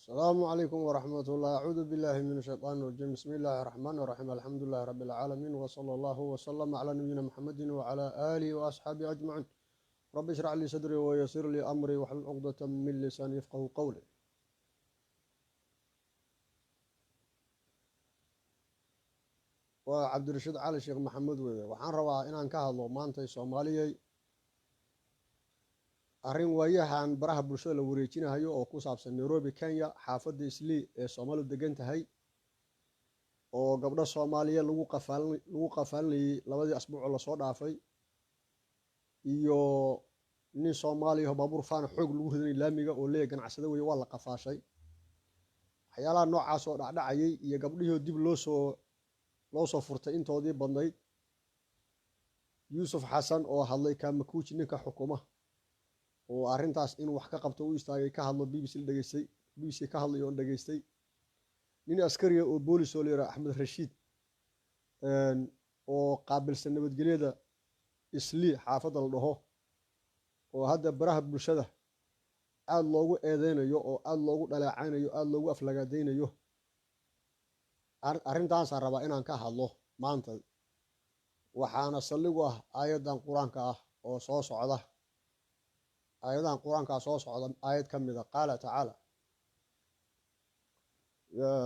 السلام عليكم ورحمة الله. أعوذ بالله من الشيطان الرجيم. بسم الله الرحمن الرحيم. الحمد لله رب العالمين، وصلى الله وسلم على نبينا محمد وعلى آله وأصحابه أجمعين. رب اشرح لي صدري ويسر لي أمري واحلل عقدة من لساني يفقهوا قولي. وعبد الرشيد علي شيخ محمد ويه waxaan rabaa inaan ka hadlo maanta Soomaaliyeed arrin waayahan baraha bulshada la wareejinayo oo ku saabsan Nairobi Kenya xaafadda Islii ee Soomaalidu degan tahay oo gabdho Soomaaliyeed lagu qafaalinayay labadii asbuuc la soo dhaafay iyo nin Soomaali ah baabuur faan xoog lagu riday laamiga oo leeyahay ganacsade way waa la qafaashay waxyaalaha noocaas oo dhacdhacayay iyo gabdhihii dib loo soo furtay intoodii badnayd Yuusuf Xasan oo hadlay Kamakuuji ninka xukuma oo arrintaas in wax ka qabto u istaagay ka hadlo BBC ka hadlay oo dhageystay nin askari oo boolis oo leeyahay Axmed Rashiid oo qaabilsan nabadgelyada Islii xaafadda la dhaho oo hadda baraha bulshada aad loogu eedeynayo oo aad loogu dhaleecaynayo aad loogu aflagaadeynayo arrintaas rabaa inaan ka hadlo maanta waxaana saldhig u ah aayadan quraanka ah oo soo socda aayadan quraanka soo socda aayad kamida qaala tacaala يا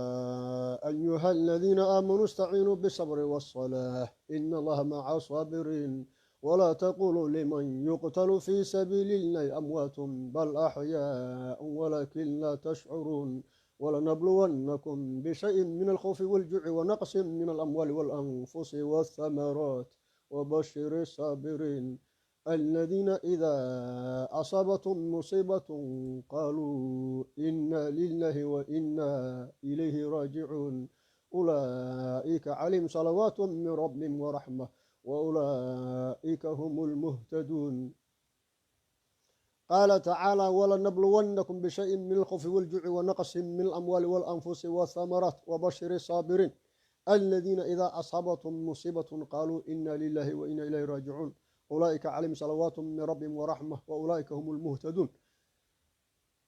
أيها الذين آمنوا استعينوا بالصبر والصلاة إن الله مع الصابرين ولا تقولوا لمن يقتل في سبيل الله أموات بل أحياء ولكن لا تشعرون ولنبلونكم بشيء من الخوف والجوع ونقص من الأموال والأنفس والثمرات وبشر الصابرين الذين إذا أصابتهم مصيبة قالوا إنا لله وإنا إليه راجعون أولئك عليهم صلوات من ربهم ورحمة وأولئك هم المهتدون قال تعالى ولنبلونكم بشيء من الخوف والجوع ونقص من الأموال والأنفس والثمرات وبشر الصابرين الذين إذا أصابتهم مصيبة قالوا إنا لله وإنا إليه راجعون أولئك عليهم صلوات من ربهم ورحمة وأولئك هم المهتدون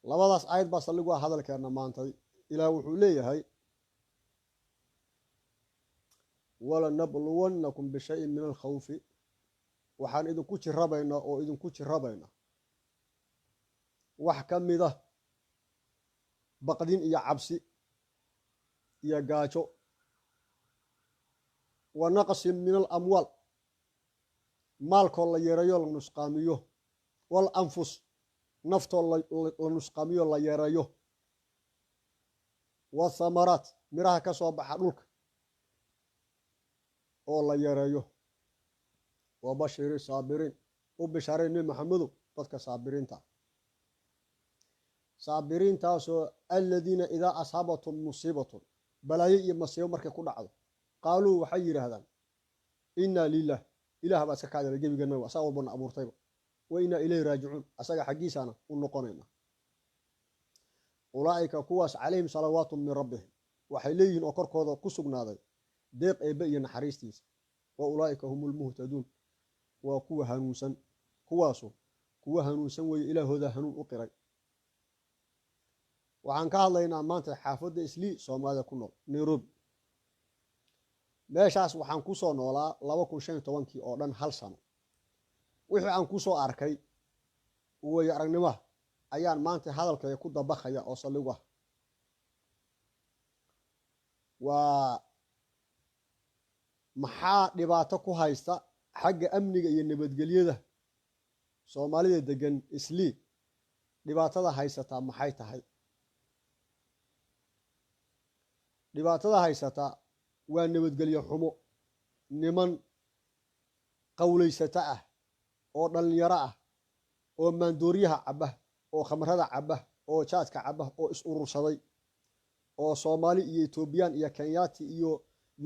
labadaas aayad baa saldhig ah hadalkeena maanta ilaa wuxuu leeyahay walanabluwannakum bishayin min alkhawfi waxaan idinku jirabaynaa wax ka mid ah baqdin iyo cabsi iyo gaajo wa naqsin min alamwaal maalkoo la yareeyo la nusqaamiyo wal anfus naftoo la nusqaamiyo la yareeyo wathamaraat miraha ka soo baxa dhulka oo la yareeyo wa bashiri saabiriin u bishaaray nabi maxamedow dadka saabiriintaasoo aladiina idaa asaabatum musiibatun balaayo iyo masiibo markay ku dhacdo qaaluu waxay yidhaahdaan innaa lilah ilaah baa iska kaadala gebiganaga asaga walbana abuurtayba wa innaa ilayhi raajicuun asaga xaggiisaana u noqonayna ulaa'ika kuwaas calayhim salawaatu min rabbihim waxay leeyihiin oo korkooda ku sugnaaday deeq eebbe iyo naxariistiisa wa ulaa'ika hum lmuhtaduun waa kuwa hanuunsan kuwaasu kuwa hanuunsan weeye ilaahooda hanuun u qiray waxaan ka hadlaynaa maanta xaafadda Islii Soomaalida ku nool Nairobi meeshaas waxaan ku soo noolaa 2015 oo dhan hal sano wixii aan ku soo arkay way aragnimo ayaan maanta hadalkay ku dabaqaya oo saldhig ah waa maxaa dhibaato ku haysta xagga amniga iyo nabadgelyada Soomaalida degan Islii dhibaatada haysata maxay tahay dhibaatada haysata waa nabadgelyo xumo niman qawlaysata ah oo dhalinyaro ah oo maandooriyaha caba oo khamrada caba oo jaadka caba oo is urursaday oo Soomaali iyo Ethiopian iyo Kenyaati iyo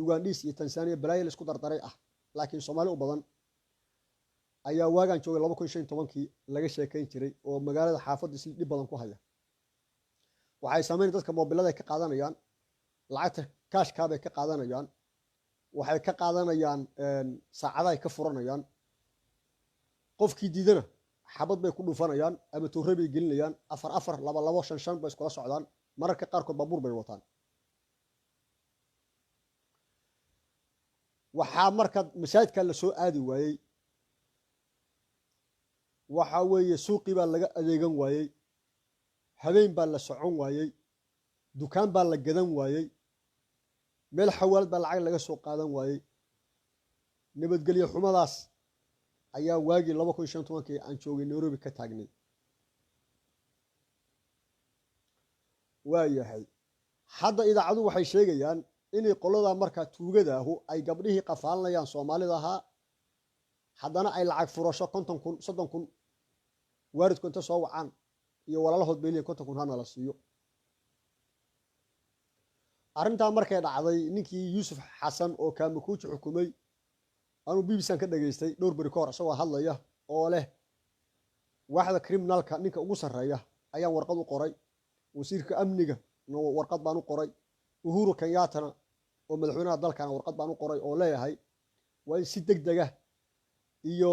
Ugandis iyo Tanzania balaayo isku dardaray ah laakiin Soomaali u badan ayaa waagan joogay 2015 laga sheekayn jiray oo magaalada xaafadda si dhib badan ku haya waxay sameeyeen dadka mobilada ka qaadanayaan lacagta kashka bay ka qaadanayaan waxay ka qaadanayaan saacadaha ka furanayaan qofkii diidana xabad bay ku dhufanayaan ama toore bay gelinayaan afar laba shan bay iskula socdaan mararka qaarkood baabuur bay wataan. waxaa marka masaajidka la soo aadi waayey, waxa weeye suuqii baa laga adeegan waayey, habeen baa la socon waayey, dukaan baa la gadan waayey, meel xawaalad baa lacag laga soo qaadan waayey. nabadgelyo xumadaas ayaa waagii 2015 aan joogay Nairobi ka taagnay. waayahay hadda idaacadu waxay sheegayaan inay qolada marka tuugadaahu ay gabdhihii qafaalanayaan Soomaalida ahaa, haddana ay lacag furasho 50,000 30,000 waalidku inta soo wacaan iyo walaalahood beeliya 50,000 hana la siiyo. arrintaa markay dhacday ninkii Yuusuf Xasan oo Kamakuuji xukumay, anuu BBC ka dhageystay dhowr bari ka hor isagoo hadlaya oo leh waaxda criminalka ninka ugu sarreeya ayaan warqad u qoray, wasiirka amniga warqad baan u qoray, Uhuru Kenyattana oo madaxweynaha dalkana warqad baan u qoray oo leeyahay waa in si degdeg ah iyo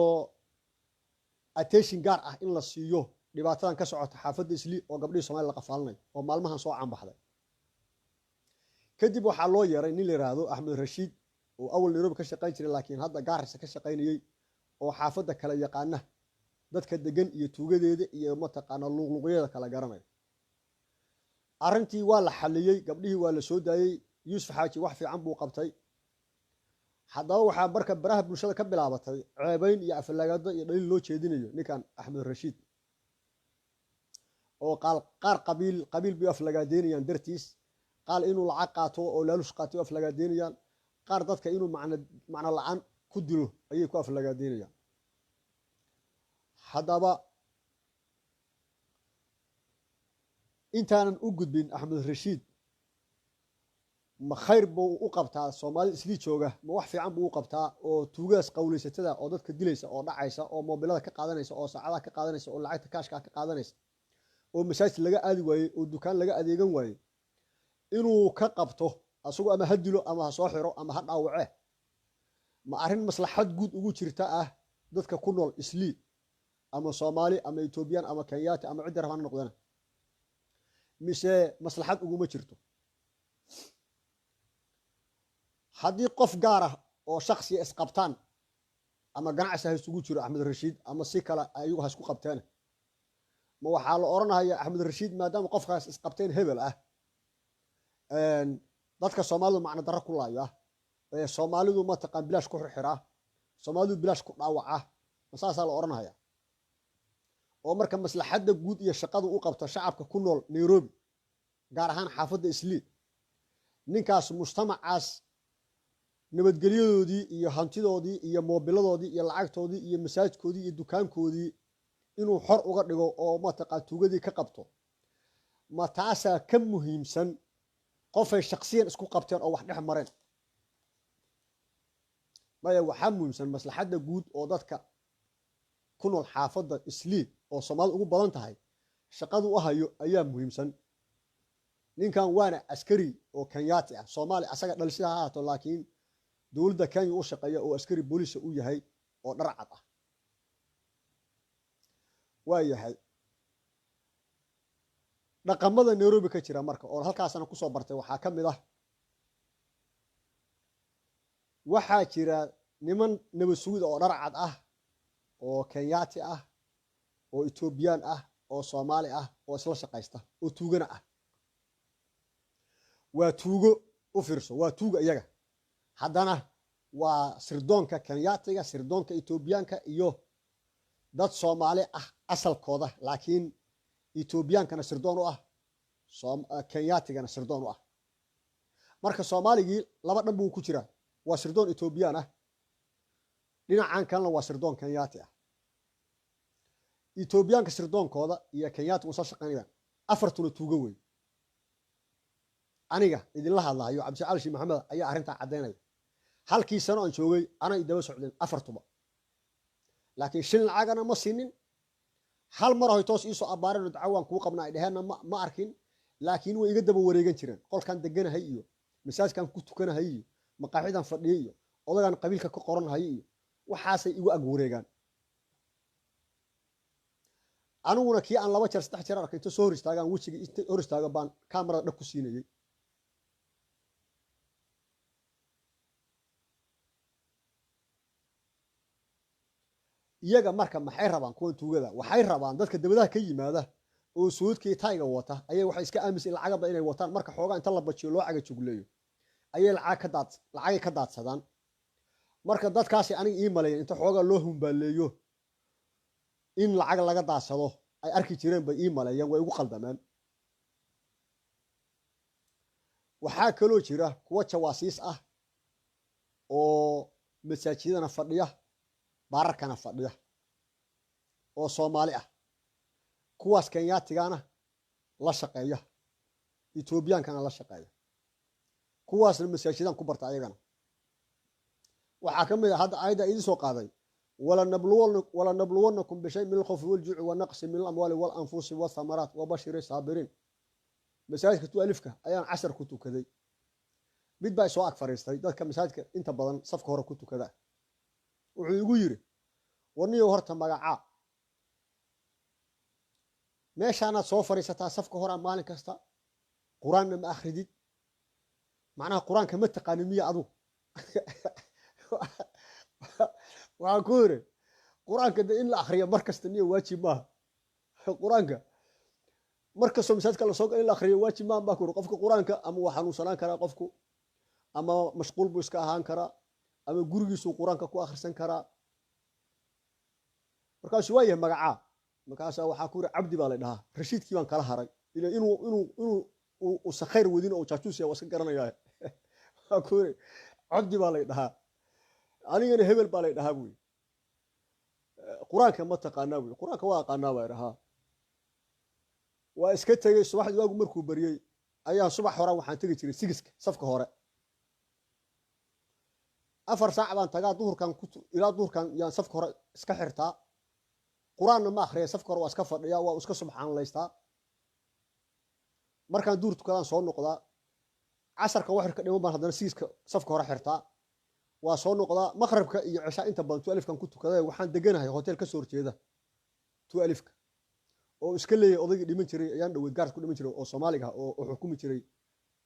attention gaar ah in la siiyo dhibaatadan ka socota xaafadda Islii oo gabdhihii Soomaaliya la qafaalanay oo maalmahan soo caanbaxday. kadib waxaa loo yeeray nin la yiraahdo Axmed Rashiid oo awal Nairobi ka shaqayn jiray laakiin hadda Gaarisa ka shaqaynayay, oo xaafadda kala yaqaana dadka degan iyo tuugadeeda iyo mataqaana luqluqyada kala garanay. arrintii waa la xaliyey, gabdhihii waa la soo daayey. Yuusuf Xaaji wax fiican buu qabtay. haddaba waxaa marka baraha bulshada ka bilaabatay ceebayn iyo aflagaado iyo dhaliil loo jeedinayo ninkan Axmed Rashiid, oo qaar qabiil bay aflagaadeynayaan dartiis, qaal inuu lacag qaato oo laalush qaato aflagaadeynayaan, qaar dadka inuu macna la'aan ku dilo ayay ku aflagaadeynayaan. haddaba intaanan u gudbin Axmed Rashiid, ma khayr buu u qabtaa Soomaali Islii jooga, ma wax fiican buu u qabtaa oo tuugaas qawleysatada oo dadka dilaysa oo dhacaysa oo moobilada ka qaadanaysa oo saacadaha ka qaadanaysa oo lacagta kaashka ka qaadanaysa oo masaajid laga aadi waayey oo dukaan laga adeegan waayey inuu ka qabto asagoo ama ha dilo ama ha soo xiro ama ha dhaawace? ma arrin maslaxad guud ugu jirta ah dadka ku nool Islii ama Soomaali ama Ethiopian ama Kenyaati ama cid rabaan noqdana, mise maslaxad uguma jirto? haddii qof gaar ah oo shakhsi isqabtaan ama ganacsi ha isugu jiro Axmed Rashiid ama si kale ayagu ha isku qabteen, ma waxaa la oranayaa Axmed Rashiid maadaama qofkaas isqabteen hebel ah dadka Soomaalidu macna darro ku laaya, Soomaalidu ma taqaan bilaash ku xirxiraa, Soomaalidu bilaash ku dhaawaca, ma saasaa la oranayaa? oo marka maslaxadda guud iyo shaqadu u qabta shacabka ku nool Nairobi gaar ahaan xaafadda Islii, ninkaas mujtamacaas nabadgelyadoodii iyo hantidoodii iyo moobiladoodii iyo lacagtoodii iyo masaajidkoodii iyo dukaankoodii inuu xor uga dhigo oo mataqaan tuugadii ka qabto, ma taasaa ka muhiimsan qofay shakhsiyan isku qabteen oo wax dhex mareen? maya, waxaa muhiimsan maslaxadda guud oo dadka ku nool xaafadda Islii oo Soomaali ugu badan tahay shaqadu u hayo ayaa muhiimsan. ninkan waana askari oo Kenyaati ah, Soomaali asaga dhalashada ha ahaato, laakiin dowladda Kenya u shaqeeya oo askari booliis u yahay oo dhar cad ah. waayahay dhaqamada Nairobi ka jira marka oo halkaasana ku soo bartay waxaa ka mid ah, waxaa jira niman nabad sugid oo dhar cad ah oo Kenyaati ah oo Ethiopian ah oo Soomaali ah oo isla shaqaysta oo tuugana ah. waa tuugo u fiirso, waa tuuga iyaga, haddana waa sirdoonka Kenyaatiga, sirdoonka Ethiopianka iyo dad Soomaali ah asalkooda, laakiin Ethiopiankana sirdoon u ah, Kenyaatigana sirdoon u ah. marka Soomaaligii laba dhan buu ku jiraa, waa sirdoon Ethiopian ah, dhinacan kalena waa sirdoon Kenyaati ah. Ethiopianka sirdoonkooda iyo Kenyaatigu soo shaqaynayaan, afartuna tuugo weyn. aniga idinla hadlayo Cabdishacaal Sheekh Maxamed ayaa arrintaa cadeynaya. halkii sano aan joogay anay daba socdeen afartuba, laakiin shilin lacagana ma siinin. hal mar ay toos iisoo abaareen oo dacwaan kuu qabnaa ay dhaheenna ma arkin, laakiin way iga daba wareegan jireen. qolkan deganahay iyo masaajidkan ku tukanahay iyo maqaaxidan fadhiya iyo odagan qabiilka ka qoranahay iyo waxaasay igu ag wareegaan. aniguna kii aan 2 jeer 3 jeer arkay inta soo hor istaagaan wejiga inta hor istaaga baan kamarada dhab ku siinayay iyaga marka maxay rabaan kuwan tuugada waxay rabaan dadka dawladaha ka yimaada oo suudkii tayga wata ayay waxay iska aaminsan lacagba inay wataan marka xoogaa inta la bajiyo loo caga jugleeyo ayay lacag ka daadsadaan marka dadkaasi aniga ii maleeyeen inta xoogaa loo humbaaleeyo in lacag laga daadsado ay arki jireen bay ii maleeyeen way ugu qaldameen waxaa kaloo jira kuwa jawaasiis ah oo masaajidana fadhiya baararkana fadhiya oo Soomaali ah kuwaas Kenyaatigaana la shaqeeya Ethiopiankana la shaqeeya kuwaasna masaajidan ku barta ayagana waxaa kamid ah hadda ayda idin soo qaaday wala nabluwannakum bishay min al-khawfi wal-ju'i wa naqsi min al-amwali wal-anfusi wath-thamarat wa bashiri sabirin masaajidka tu alifka ayaan 10 ku tukaday mid baa soo ag fariistay dadka masaajidka inta badan safka hore ku tukada wuxuu igu yiri warniyo horta magaca meeshana soo fariisataa safka hore maalin kasta quraanna ma akhridid macnaha quraanka ma taqaan miya adu waa kuure quraanka in la akhriyo markasta niyo waajib ma quraanka markasta masaajidka la soo gal in la akhriyo waajib ma ba kuure qofka quraanka ama wax xanuunsanaan kara qofku ama mashquul buu iska ahaan kara ama gurigiisu quraanka ku akhrisan kara markaas waa yahay magaca markaas waxa ku ri abdi baa la dhahaa rashiidkii baan kala haray inuu sakhayr wadin oo jaajuus waa iska garanaya waa ku ri abdi baa la dhahaa anigana hebel baa la dhahaa buu quraanka ma taqaanaa buu quraanka waa aqaanaa baa dhahaa waa iska tagay subaxdii waagu markuu bariyay ayaa subax hore waxaan tagi jiray sigiska safka hore 4 saac baan tagaa duhurkan ilaa duhurkan yaan safka hore iska xirtaa quraanna ma akhriyo safka hore waa iska fadhiya waa iska subxaanallaystaa markaan duhur tukadaan soo noqdaa casarka waxirka dhiman baan haddana sigiska safka hore xirtaa waa soo noqdaa maqribka iyo cisha inta badan tu alifkan ku tukaday waxaan deganahay hotel ka soo horjeeda tu alifka oo iska leeyahay odaygii dhiman jiray ayaan dhaweyd gaar ku dhiman jiray oo Soomaaliga oo xukumi jiray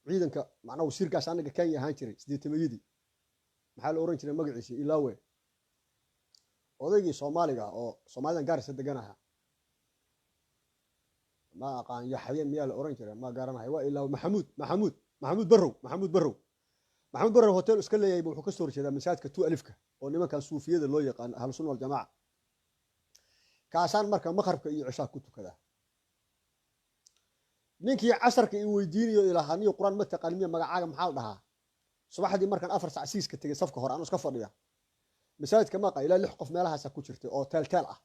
ciidanka macnaha wasiirkaas anaga Kenya ahaan jiray 8 maxaa la oran jiray magaciisa ilaawe odaygii Soomaaliga oo Soomaalidan gaarisa deganaha ma aqaan Yaxya miyaa la oran jiray ma garanayo waa ilaawe Maxamuud Barrow hotel iska leeyahay wuxuu ka soo horjeedaa masaajidka tu alifka oo nimanka suufiyada loo yaqaan ahlus sunnah wal jamaa kaasaan marka maqribka iyo cisha ku tukada ninkii casarka ii weydiinayo ilaahaniyo quraan ma taqaan miya magacaaga maxaa la dhahaa subaxdii markan 4 saac siiska tagay safka hore aan iska fadhiya masaajidka ma qaa ilaa 6 qof meelahaas ku jirtay oo teel ah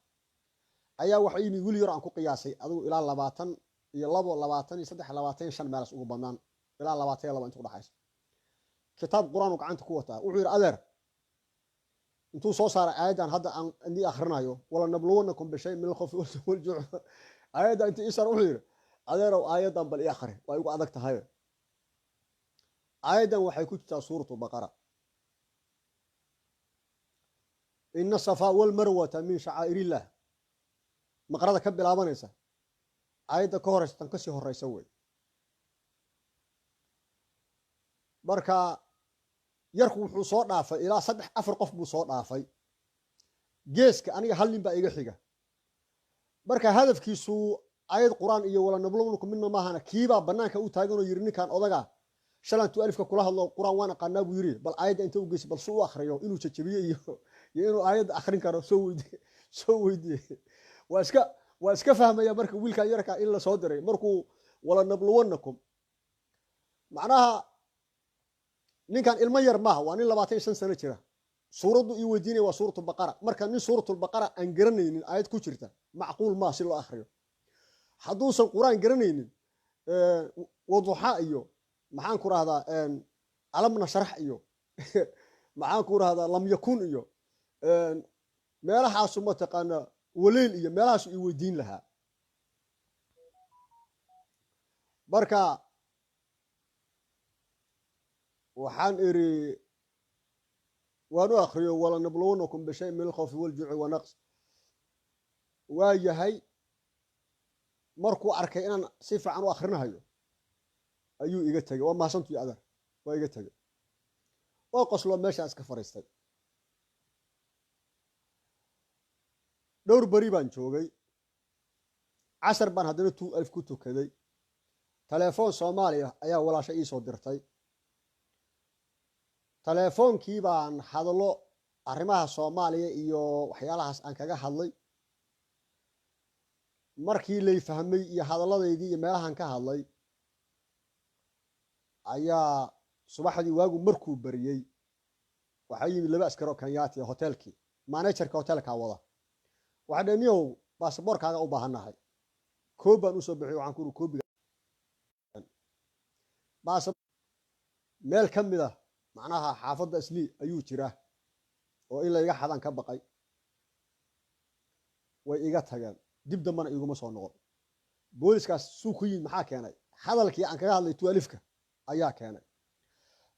ayaa waxa ii wiil yar aan ku qiyaasay adigu ilaa 20 iyo 23 25 meelaas ugu badnaan ilaa 22 inta u dhaxaysa kitaab quraan oo gacanta ku wata wuxuu yiri adeer intuu soo saaray aayadan hadda aan indii akhrinayo wala nabluwannakum bishay min al-khawfi wal-ju'i aayadan intii isar wuxuu yiri adeerow aayadan bal ii akhri waa igu adag tahay aayadan waxay ku jirtaa suuratu baqara inna safa wal marwata min sha'airillah maqrada ka bilaabanaysa aayada ka horeysa tan ka sii horeysa way marka yarku wuxuu soo dhaafay ilaa 3-4 qof buu soo dhaafay geeska aniga hal nin baa iga xiga marka hadafkiisu aayad quraan iyo wala nabluwannakum minna maahana kiiba banaanka u taagan oo yiri ninkan odaga shalantu alifka kula hadlo quraan waan aqaanaa buu yiri bal aayada inta u geysay bal soo akhriyo inuu jajabiyo iyo inuu aayad akhrin karo soo weydiye waa iska fahmaya marka wiilka yarka in la soo diray markuu wala nabluwannakum macnaha ninkan ilmo yar maaha waa nin 25 sano jira suuradu ii weydiinay waa suuratu baqara marka nin suuratu baqara aan garanaynin aayad ku jirta macquul ma si loo akhriyo haduusan quraan garanaynin waduha iyo maxaan ku raahdaa alamna sharax iyo maxaan ku raahdaa lam yakun iyo meelahaas uma taqaana waleel iyo meelahaas ii weydiin lahaa marka waxaan iri waanu akhriyo wala nabluwannakum bishay min al-khawfi wal-ju'i wa naqs waa yahay markuu arkay inaan si fiican u akhrinahayo ayuu iga tegay waa mahadsantu iyo adar waa iga tegay oo qosloo meeshaan iska fariistay dhowr beri baan joogay casar baan haddana 2000 ku tukaday telefoon Soomaaliya ayaa walaasha ii soo dirtay telefoonkii baan hadlo arrimaha Soomaaliya iyo waxyaalahaas aan kaga hadlay markii lay fahmay iyo hadaladeedii iyo meelahan ka hadlay ayaa subaxdii waagu markuu bariyay waxa yimid laba askar oo Kenyaati hotelkii managerka hotelka wada waxa dhaniyow baasaboorkaaga u baahanahay koob baan u soo bixiyay waxaan ku koobiga meel kamid ah macnaha xaafadda Islii ayuu jiraa oo in la iga xadan ka baqay way iga tageen dib dambana iguma soo noqon booliskaas suu ku yimid maxaa keenay hadalkii aan kaga hadlay 2000ka ayaa keenay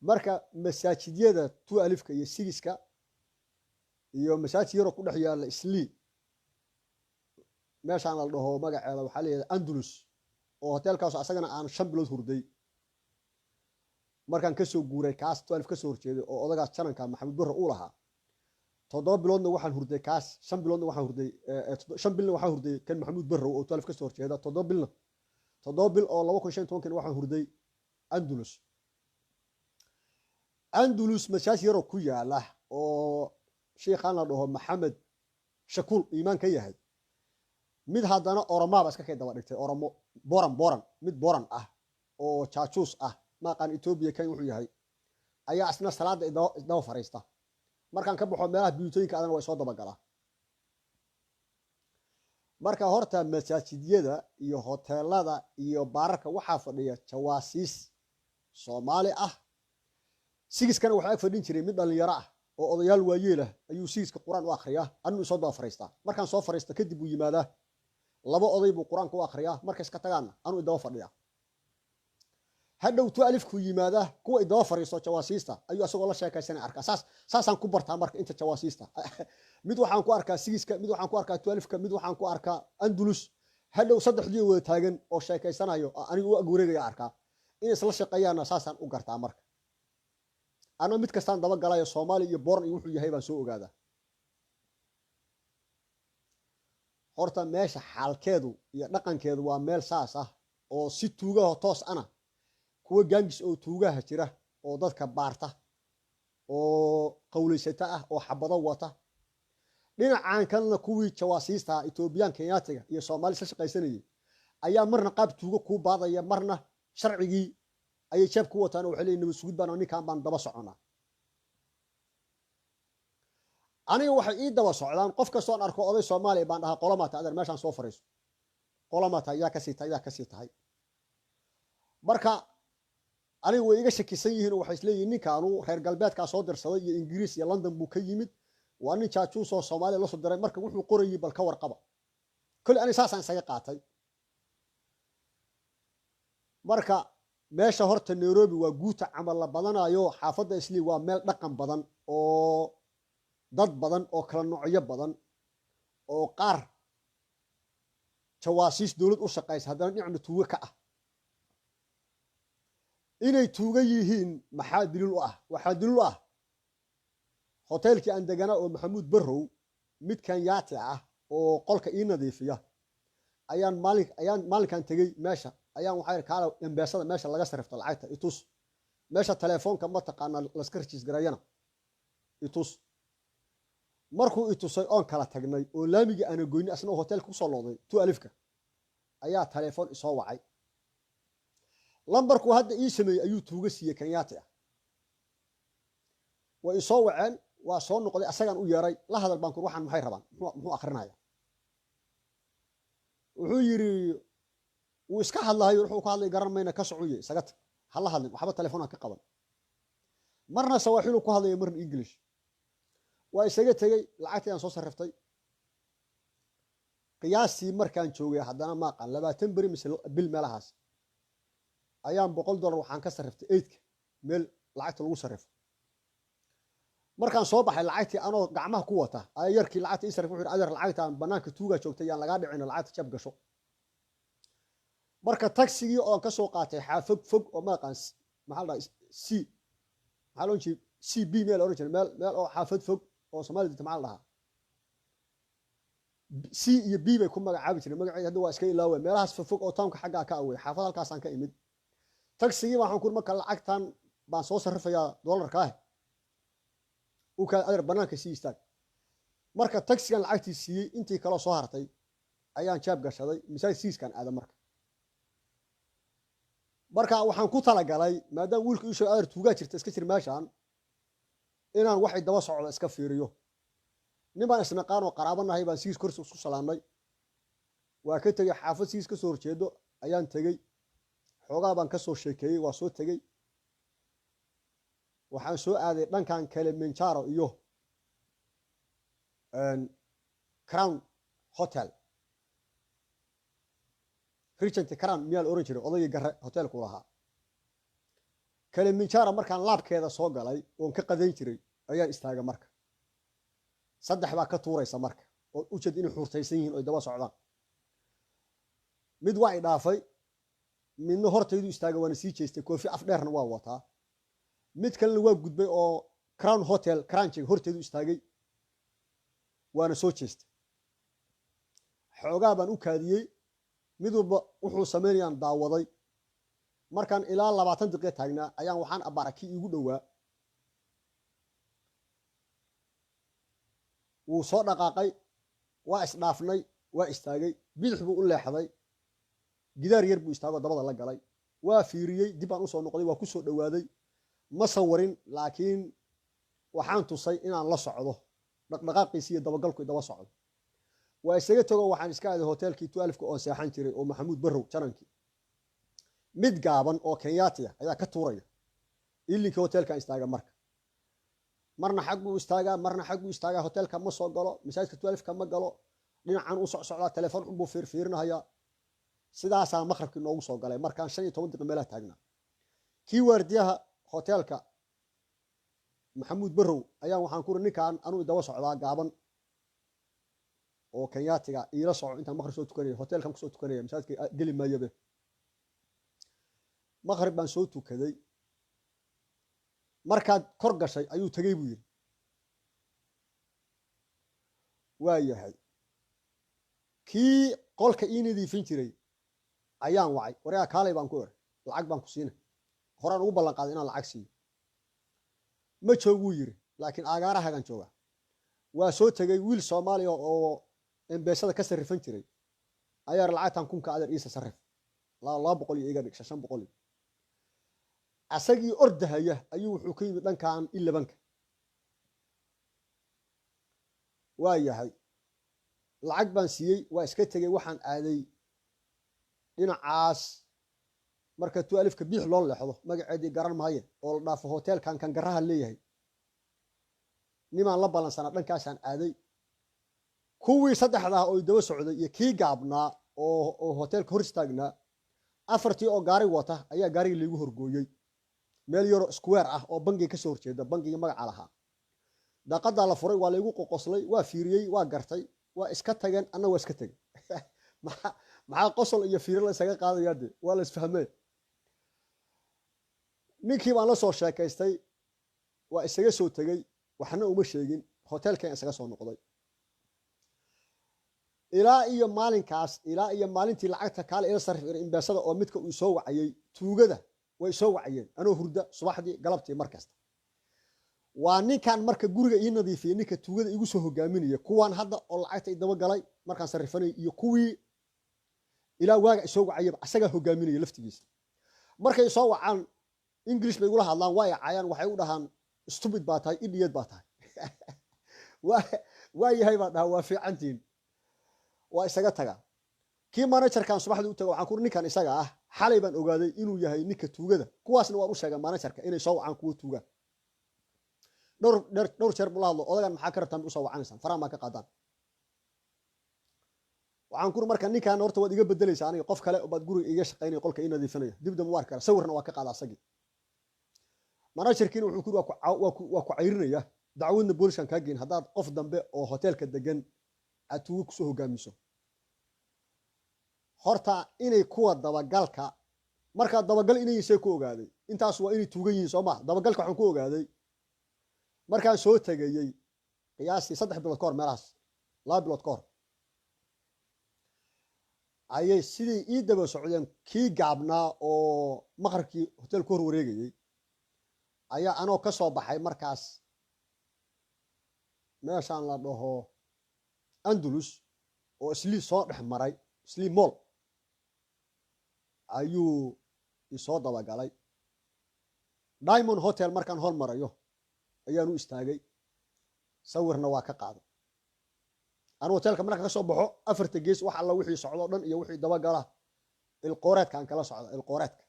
marka masaajidyada 2000ka iyo 6ka iyo masaajid yar oo ku dhex yaala Islii meeshaan la dhaho magaceeda waxa leeyahay Andalus oo hotelkaas asagana aan 5 bilood hurday markaan ka soo guuray kaas 12 ka soo horjeeday oo odagaas jananka Maxamed Barre uu lahaa 7 biloodna waxaan hurday kaas 5 biloodna waxaan hurday 5 bilna waxaan hurday kan Maxamed Barre oo 12 ka soo horjeeda 7 bilna 7 bil oo 2015 waxaan hurday Andalus masaajid yar oo ku yaala oo sheekhan la dhaho Maxamed Shakuul iimaan ka yahay mid haddana Oromaaba iska ka daba dhigtay Oromo mid boran ah oo jaajuus ah maaqan Ethiopia kan wuxuu yahay ayaa asna salaada idoo fariista markaan ka baxo meelaha biitooyinka adana way soo daba galaa marka horta masaajidyada iyo hoteelada iyo baararka waxaa fadhiya jawaasiis Soomaali ah sigiskana waxa fadhin jiray mid dhalinyaro ah oo odayaal waayeel ah ayuu sigiska Quraan u akhriyaa anu soo daba fariista markaan soo fariista kadib uu yimaada laba oday buu Quraanka u akhriyaa markay iska tagaan anu idoo fadhiya hadhow 2000 ku yimaada kuwa idoo fariisto jawaasiista ayuu asagoo la sheekaysanay arkaa saasaan ku bartaa marka inta jawaasiista mid waxaan ku arkaa sigiska mid waxaan ku arkaa 2000ka mid waxaan ku arkaa Andalus hadhow saddexdii wada taagan oo sheekaysanayo anigu u aguureegaya arkaa in isla shaqeeyana saasaan u gartaa marka ana mid kastaan daba galayo Soomaali iyo Boran iyo wuxuu yahay baan soo ogaada horta meesha xaalkeedu iyo dhaqankeedu waa meel saas ah oo si tuugaha toos ana kuwa gaangis oo tuugaha jira oo dadka baarta oo qowleysata ah oo xabado wata dhinacaan kalena kuwii jawaasiista Ethiopian Kenyaatiga iyo Soomaali ka shaqaysanayay ayaa marna qaab tuuga ku baadaya marna sharcigii ayay jeeb ku wataan oo xilay nabad sugid baan ninkaan baan daba soconaa aniga waxa ii daba socdaan qof kastoo aan arko oday Soomaali baan dhahaa qolamaata adeer meeshaan soo fariiso qolamaata yaa ka sii tahay marka aniga way iga shakisan yihiin oo waxay isleeyihiin ninkaanu reer galbeedka soo dirsaday iyo Ingiriis iyo London buu ka yimid waa nin jaajuus oo Soomaali la soo diray marka wuxuu qorayay bal ka warqaba kulli ani saasaan isaga qaatay marka meesha horta Nairobi waa guuta camal la badanayo xaafadda Islii waa meel dhaqan badan oo dad badan oo kala noocyo badan oo qaar jawaasiis dawlad u shaqeeyay haddana dhinaca tuuga ka ah inay tuuga yihiin maxaa dilil u ah waxa dilil u ah hotelkii aan deganaa oo Maxamed Barre mid Kenyaati ah oo qolka ii nadiifiya ayaan maalinkan tagay meesha ayaan waxay kaala embeesada meesha laga sarifto lacagta itus meesha telefoonka ma taqaana la iska register garayna itus markuu itusay on kala tagnay oo laamiga aan goyni asna hotelka ku soo looday 2000ka ayaa telefoon isoo wacay lambarku hadda ii sameeyay ayuu tuuga siiyay Kenyaati ah way isoo waceen waa soo noqday asagan u yeeray la hadal baan ku waxaan maxay rabaan muxuu akhrinaya wuxuu yiri uu iska hadlayo wuxuu ka hadlay garan mayna ka socoyay isaga hal hadlin waxba telefoon ka qaban marna Sawaaxili ku hadlay marna English waa isaga tagay lacagtii aan soo sariftay qiyaastii markaan joogay haddana ma aqaan 20 bari mise bil meelahaas ayaan $100 waxaan ka sariftay 8 meel lacagta lagu sarifo markaan soo baxay lacagtii anoo gacmaha ku wata ay yarkii lacagta ii sarifo wuxuu adeer lacagtaan banaanka tuuga joogtay yaan laga dhicin lacagta jab gasho marka tagsigii oo ka soo qaatay xaafog fog oo ma aqaan maxaa la c maxaa loo jeedaa CB meel oran jiray meel oo xaafad fog oo Soomaaliya maxaa la dhahaa C iyo B bay ku magacaabi jireen magaceeda hadda waa iska ilaaway meelahaas fog oo townka xagga ka away xaafad halkaas aan ka imid tagsigii waxaan ku marka lacagtan baan soo sarrifayaa dollarka ah uu ka adar banaanka sii istaag marka tagsigan lacagtii siiyay intii kala soo hartay ayaan jaab gashaday misaal siiskan aada marka waxaan ku talagalay maadaama wiilku ii soo adar tuugaa jirta iska jir meeshaan inaan waxay daba socdo iska fiiriyo niman isnaqaan oo qaraabanahay baan siis kursi isku salaamay waa ka tagay xaafad siis ka soo horjeedo ayaan tagay xoogaa baan ka soo sheekeeyay waa soo tagay waxaan soo aaday dhankan Kilimanjaro iyo Crown Hotel Regent Crown meel oran jiray odayga garre hotelku lahaa Kilimanjaro markaan laabkeeda soo galay oon ka qadayn jiray ayaan istaagay marka saddex baa ka tuuraysa marka oo u jeed inay xurtaysan yihiin oo daba socdaan mid waa i dhaafay midna hortaydu istaagay waana sii jeestay koofi af dheerna waa wataa mid kalena waa gudbay oo Crown Hotel Cranching hortaydu istaagay waana soo jeestay xoogaa baan u kaadiyey mid walba wuxuu sameynayaan daawaday markaan ilaa 20 daqiiqo taagnaa ayaan waxaan abaaraki igu dhawaa wuu soo dhaqaaqay waa isdhaafnay waa istaagay bidix buu u leexday gidaar yar buu istaagay dabada la galay waa fiiriyay dib aan u soo noqday waa ku soo dhawaaday ma sawarin laakiin waxaan tusay inaan la socdo dhaqdhaqaaqiisa iyo dabagalku daba socdo waa isaga tago waxaan iska aaday hotelkii 12 oo seexan jiray oo Maxamuud Barrow janankii mid gaaban oo Kenyaati ayaa ka tuuraya illinka hotelka istaaga marna xaq buu istaagaa hotelka ma soo galo masaajidka 12 ka ma galo dhinacan u socda telefoon buu fiirinayaa sidaas aan maqrabkii noogu soo galay markaan 15 daqiiqo meel taagnaa kii waardiyaha hotelka Maxamuud Barrow ayaa waxaan ku ninkaan anuu daba socdaa gaaban oo Kenyaatiga ila socdo inta maqrib soo tukanay hotelkan ku soo tukanay masaajidka gali maayabe maqrib baan soo tukaday markaad kor gashay ayuu tagay buu yiri waa yahay kii qolka ii nadiifin jiray ayaan wacay wareega kaalay baan ku oray lacag baan ku siinay horaan ugu ballan qaaday inaan lacag siiyo ma joogu yiri laakiin agaarahagan jooga waa soo tagay wiil Soomaali oo embeesada ka sarrifan jiray ayaa lacagtan kunka adar isa sarrif la 200 iyo iga dhig 500 asagii ordahaya ayuu wuxuu ka yimid dhankaan 11 waa yahay lacag baan siiyay waa iska tagay waxaan aaday dhinacaas marka 12 ka biix loo leexdo magaceedii garan maayo oo la dhaafo hotelkan kan garaha leeyahay nimaan la balansana dhankaasaan aaday kuwii saddexda oo daba socday iyo kii gaabnaa oo hotelka hor istaagnaa afartii oo gaari wata ayaa gaariga lagu horgooyay meel yaro square ah oo bangiga ka soo horjeeda bangiga magaca lahaa daaqada la furay waa lagu qoqoslay waa fiiriyay waa gartay waa iska tageen anna waa iska tagay maxaa qosol iyo fiiro la isaga qaadaya waa la isfahmay ninkii baan la soo sheekaystay waa isaga soo tagay waxna uma sheegin hotelkan isaga soo noqday ilaa iyo maalintii lacagta kale ila sarrif imbaasada oo midka uu soo wacayay tuugada way soo wacayeen anoo hurda subaxdii galabtii markasta waa ninkan marka guriga ii nadiifiyay ninka tuugada igu soo hogaaminaya kuwan hadda oo lacagta daba galay markaan sarrifanay iyo kuwii ilaa waaga soo wacayay asaga hogaaminaya laftigiisa markay soo wacaan English bay ula hadlaan way caayaan waxay u dhahaan stupid baa tahay idiot baa tahay waa yahay baa dhaha waa fiicantiin waa isaga taga kii managerkan subaxdii u tago waxaan ku ninkan isaga ah xalay baan ogaaday inuu yahay ninka tuugada kuwaasna waan u sheegay managerka inay soo wacaan kuwa tuuga dhowr jeer buu la hadlo odagan maxaa ka rabtaan u soo wacanaysan faraha ma ka qaadaan waxaan ku marka ninkan horta waad iga bedelaysaa aniga qof kale oo baad guriga iga shaqeynay qolka ii nadiifinaya dibdam waar kara sawirna waa ka qaadaa asagii managerkiina wuxuu ku waa ku cayrinaya dacwadna booliskan ka geyn hadaad qof dambe oo hotelka degan aad tuugo ku soo hogaamiso horta inay kuwa dabagalka markaa dabagal inay isay ku ogaaday intaas waa inay tuugan yihiin soo ma dabagalka waxaan ku ogaaday markaan soo tagayay qiyaastii 3 bilood ka hor meelahaas 2 bilood ka hor ayay sidii ii daba socdeen kii gaabnaa oo maqarkii hotel ku hor wareegayay ayaa anoo ka soo baxay markaas meeshaan la dhaho Andalus oo islii soo dhex maray islii mall ayuu isoo dabagalay Diamond Hotel markaan hor marayo ayaan u istaagay sawirna waa ka qaaday أنا hotelka marka ka soo baxo afarta gees wax alla wixii socdo dhan iyo wixii daba gala ilqooreedka aan kala socdo ilqooreedka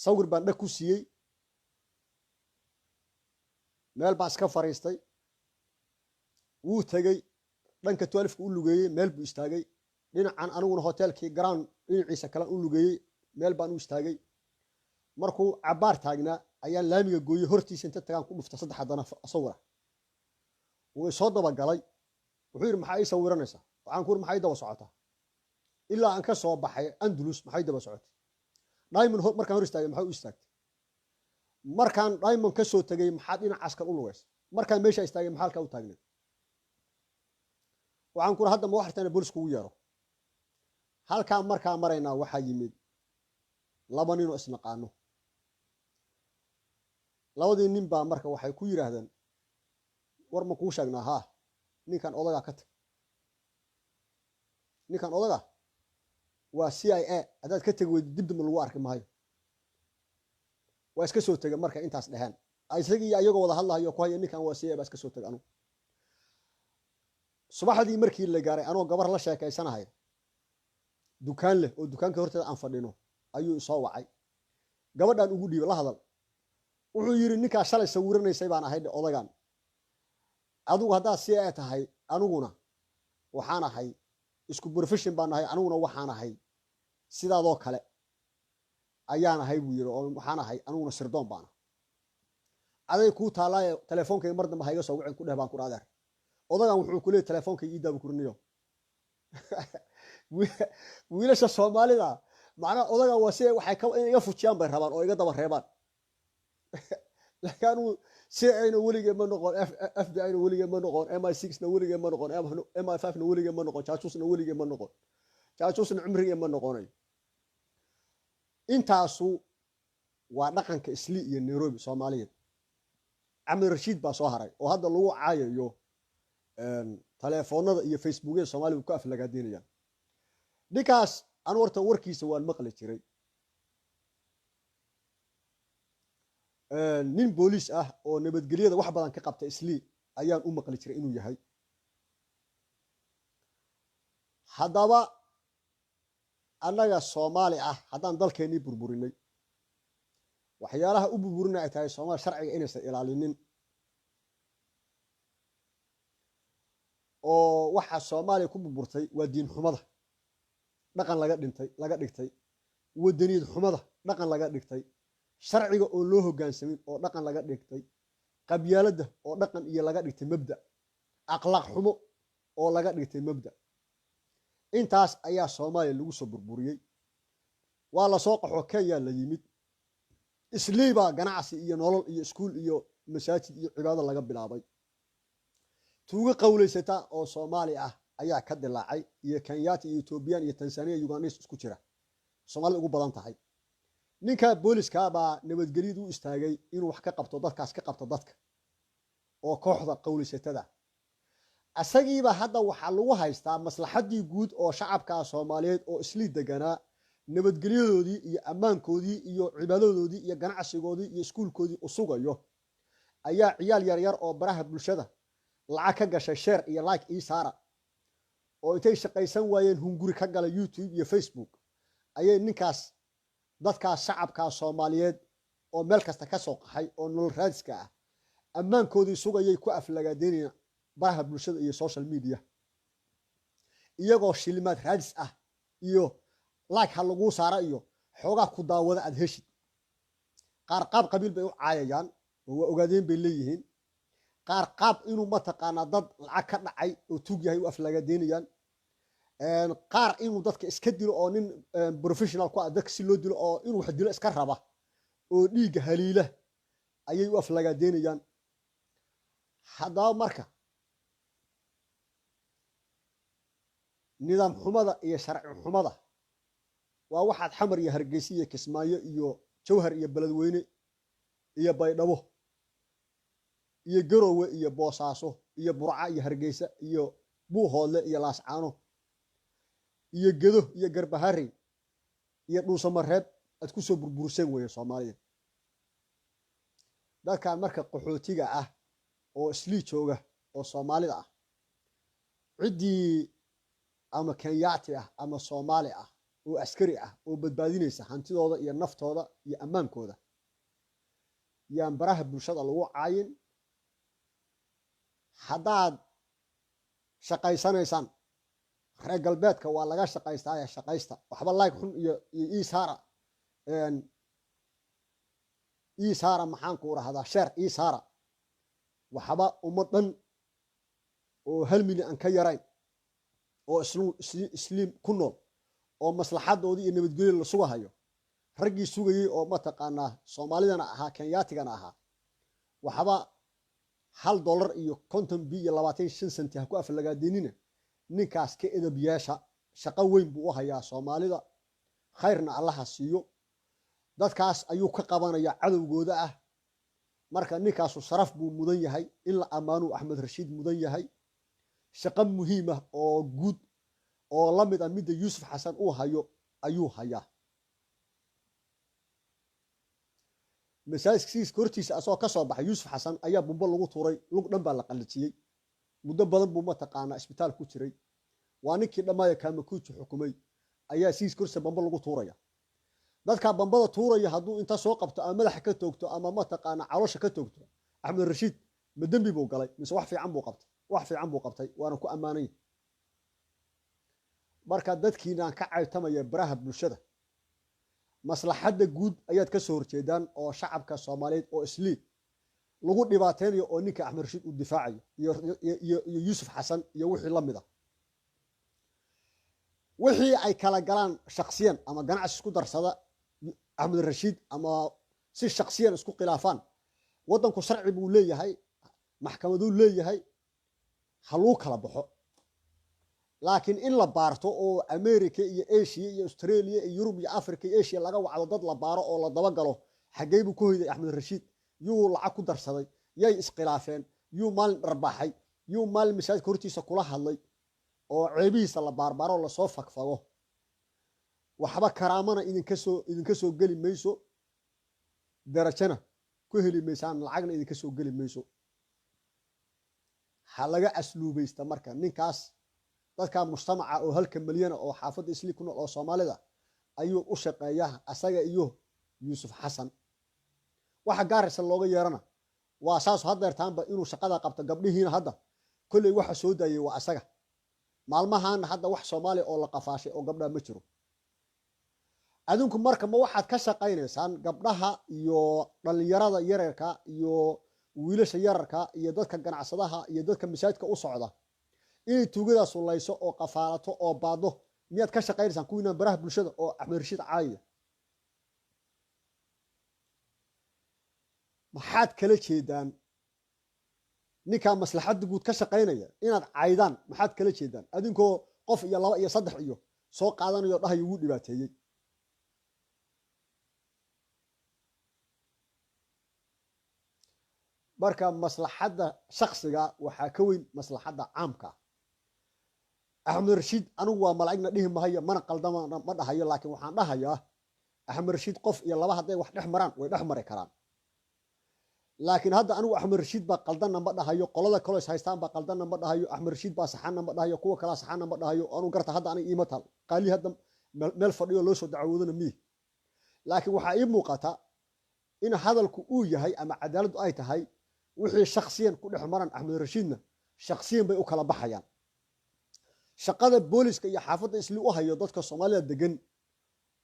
sawir baan dhag ku siiyey meel baan iska fariistay wuu tagay dhanka 12 u lugeeyay meel buu istaagay dhinacan aniguna hotelkii ground dhinaciisa kale u lugeeyay meel baan u istaagay markuu cabaar taagnaa ayaan laamiga gooyay hortiisa inta tagaan ku dhufta saddex hadana sawira wuu soo daba galay wuxuu yiri maxay sawiranaysaa waxaan ku yiri maxay daba socotaa ilaa aan ka soo baxay Andalus maxay daba socotay Diamond markaan hor istaagay maxay u istaagtay markaan Diamond ka soo tagay maxaa dhinacaas ka u lugays markaan meesha istaagay maxaa halka u taagnay waxaan ku yiri hadda ma waxtaan booliska ugu yeero halka markaa marayna waxa yimid laba nin oo isnaqaano labadii nin baa marka waxay ku yiraahdeen war ma ku sheegnaa ha ninkan odaga ka tag ninkan odaga waa CIA hadaad ka tag weyd dib lagu arki maayo waa iska soo tagay marka intaas dhahan isagii ayagoo wada hadlayo ku haya ninkan waa CIA baa iska soo tagay anu subaxdii markii la gaaray anoo gabar la sheekaysanahay dukaan leh oo dukaanka horteeda aan fadhino ayuu soo wacay gabadhan ugu dhiibay la hadal wuxuu yiri ninka shalay sawiranaysay baan ahay odagan adigu hadaa si ay tahay aniguna waxaan ahay isku profession baan ahay aniguna waxaan ahay sidaadoo kale ayaan ahay buu yiri oo waxaan ahay aniguna sirdoon baan aday ku taalay telefoonka mar dambe hayga soo wicin ku dhahay baan ku raadeer odagan wuxuu ku leeyahay telefoonka ii daab kurniyo wiilasha Soomaalida macna odagan waa si waxay ka iga fujiyaan bay rabaan oo iga daba reebaan laakiin si ayna weliga ma noqon FBI ayna weliga ma noqon MI6 na weliga ma noqon MI5 na weliga ma noqon jaajus na weliga ma noqon jaajus na cumriga ma noqonay intaasu waa dhaqanka Islii iyo Nairobi Soomaaliyeed Amir Rashid baa soo haray oo hadda lagu caayayo telefoonada iyo Facebookada Soomaalidu ku aflagaadinayaan ninkaas aan warta warkiisa waan maqli jiray nin booliis ah oo nabadgelyada wax badan ka qabta Islii ayaan u maqli jiray inuu yahay hadaba anaga Soomaali ah hadaan dalkeenii burburinay waxyaalaha u burburinay ay tahay Soomaali sharciga inaysan ilaalinin oo waxa Soomaali ku burburtay waa diin xumada dhaqan laga dhigtay wadaniyad xumada dhaqan laga dhigtay sharciga oo loo hoggaansamin oo dhaqan laga dhigtay qabyaalada oo dhaqan iyo laga dhigtay mabda akhlaaq xumo oo laga dhigtay mabda intaas ayaa Soomaaliya lagu soo burburiyay waa la soo qaxo Kenya la yimid Islii baa ganacsi iyo nolol iyo iskuul iyo masaajid iyo cibaado laga bilaabay tuuga qowleysata oo Soomaali ah ayaa ka dilaacay iyo Kenyaati iyo Ethiopian iyo Tanzania Uganda isku jira Soomaaliya ugu badan tahay ninka booliska baa nabadgelyadu u istaagay inuu wax ka qabto dadkaas ka qabto dadka oo kooxda qowleysatada asagiiba hadda waxa lagu haystaa maslaxadii guud oo shacabka Soomaaliyeed oo Islii deganaa nabadgelyadoodii iyo ammaankoodii iyo cibaadadoodii iyo ganacsigoodii iyo iskuulkoodii u sugayo ayaa ciyaal yar oo baraha bulshada lacag ka gashay share iyo like ii saara oo intay shaqaysan waayeen hunguri ka gala YouTube iyo Facebook ayay ninkaas dadka shacabka Soomaaliyeed oo meel kasta ka soo qaxay oo nolol raadska ah ammaankoodii sugayay ku aflagaadeynayna baraha bulshada iyo social media iyagoo shilimaad raadis ah iyo like lagu saara iyo xoogaa ku daawada aad heshid qaar qaab qabiil bay u caayayaan oo ogaadeen bay leeyihiin qaar qaab inuu ma taqaana dad lacag ka dhacay oo tuug yahay u aflagaadeynayaan qaar inuu dadka iska dilo oo nin professional ku ah dadka si loo dilo oo inuu wax dilo iska raba oo dhiigga haliila ayay u aflagaadeynayaan. haddaba marka nidaam xumada iyo sharci xumada waa waxaad xamar iyo hargeysa iyo kismaayo iyo jawhar iyo beledweyne iyo baydhabo iyo garowe iyo boosaaso iyo burca iyo hargeysa iyo buuhoodle iyo laascaano iyo gedo iyo garbahari iyo dhuusamareeb aad ku soo burburseen weeye soomaalida. dadkan marka qaxootiga ah oo islii jooga oo soomaalida ah ciddii ama kenyaati ah ama soomaali ah oo askari ah oo badbaadinaysa hantidooda iyo naftooda iyo ammaankooda yaan baraha bulshada lagu caayin. haddaad shaqaysanaysaan reer galbeedka waa laga shaqaystaa shaqaysta waxba like xun iyo isaara maxaan ku rahdaa sheer isaara waxba ummad dhan oo 1 milyan aan ka yarayn oo isliim ku nool oo maslaxadoodii iyo nabadgelyo la sugahayo raggii sugayay oo mataqaanaa soomaalidana ahaa kenyaatigana ahaa waxba $1 iyo 50 bi iyo 25 senti ha ku aflagaadeynina. ninkaas ka edab yeesha shaqo weyn buu u hayaa soomaalida khayrna allaha siiyo. dadkaas ayuu ka qabanaya cadowgooda ah. marka ninkaasu sharaf buu mudan yahay in la ammaano. axmed rashiid mudan yahay shaqo muhiim ah oo guud oo la mid ah midda yuusuf xasan uu hayo ayuu hayaa. masaajidkiisa hortiisa asoo ka soo baxay yuusuf xasan ayaa bumbo lagu tuuray lug dhan baa la qallijiyey. muddo badan buu mataqaanaa isbitaal ku jiray. waa ninkii dhammaaya kaamakuuji xukumay ayaa siis korsa bambo lagu tuuraya. dadka bambada tuuraya hadduu inta soo qabto ama madaxa ka toogto ama mataqaanaa caloosha ka toogto axmed rashiid ma dembi buu galay mise wax fiican buu qabtay waana ku ammaanay. marka dadkiinaan ka caytamaya baraha bulshada maslaxadda guud ayaad ka soo horjeedaan oo shacabka soomaaliyeed oo islii lagu dhibaateynayo oo ninka axmed rashiid uu difaacayo iyo yuusuf xasan iyo wixii la mid ah. wixii ay kala galaan shakhsiyan ama ganacsi isku darsada axmed rashiid ama si shakhsiyan isku khilaafaan waddanku sharci buu leeyahay maxkamaduu leeyahay ha luu kala baxo. laakiin in la baarto oo america iyo asia iyo australia iyo yurub iyo africa iyo asia laga wacdo dad la baaro oo la dabagalo xaggee buu ku hoyday axmed rashiid yuu lacag ku darsaday yay iskhilaafeen yuu maalin dharbaaxay yuu maalin masaajidka hortiisa kula hadlay oo ceebihiisa la baarbaaro lasoo fagfago waxba karaamana idinka soo geli mayso darajana ku heli maysaan lacagna idinka soo geli mayso. ha laga asluubaysta marka ninkaas dadka mujtamaca oo 1 milyan oo xaafadda islii ku nool oo soomaalida ayuu u shaqeeyaa asaga iyo yuusuf xasan. waxa gaaraysa looga yeerana waa saas hadeertaanba inuu shaqada qabto gabdhihiina hadda kolley waxa soo daayay waa asaga. maalmahan hadda wax Soomaali oo la qafaashay oo gabdha ma jiro. adinku marka ma waxaad ka shaqaynaysaan gabdhaha iyo dhalinyarada yararka iyo wiilasha yararka iyo dadka ganacsadaha iyo dadka masaajidka u socda inay tuugada sulayso oo qafaalato oo baado miyaad ka shaqaynaysaan kuwiina baraha bulshada oo axmed rashiid caaya maxaad kala jeedaan ninka maslaxadda guud ka shaqaynaya inaad caydaan maxaad kala jeedaan adinkoo qof iyo 2 iyo 3 iyo soo qaadanayo dhahay ugu dhibaateeyay. marka maslaxadda shakhsiga waxa ka weyn maslaxadda caamka. axmed rashiid anigu waa malaa'igna dhihi mahayo mana qaldama ma dhahayo laakiin waxaan dhahayaa axmed rashiid qof iyo 2 hadday wax dhex maraan way dhex mari karaan. laakiin hadda anigu axmed rashiid baa qaldanna ma dhahayo qolada kale is haystaan baa qaldanna ma dhahayo axmed rashiid baa saxanna ma dhahayo kuwa kala saxanna ma dhahayo anu garta hadda aniga iima tal qaali hadda meel fadhiyo loo soo dacawoodana mii. laakiin waxaa ii muuqata in hadalku uu yahay ama cadaaladdu ay tahay wixii shakhsiyan ku dhex maran axmed rashiidna shakhsiyan bay u kala baxayaan. shaqada booliska iyo xaafadda islii u hayo dadka Soomaalida degan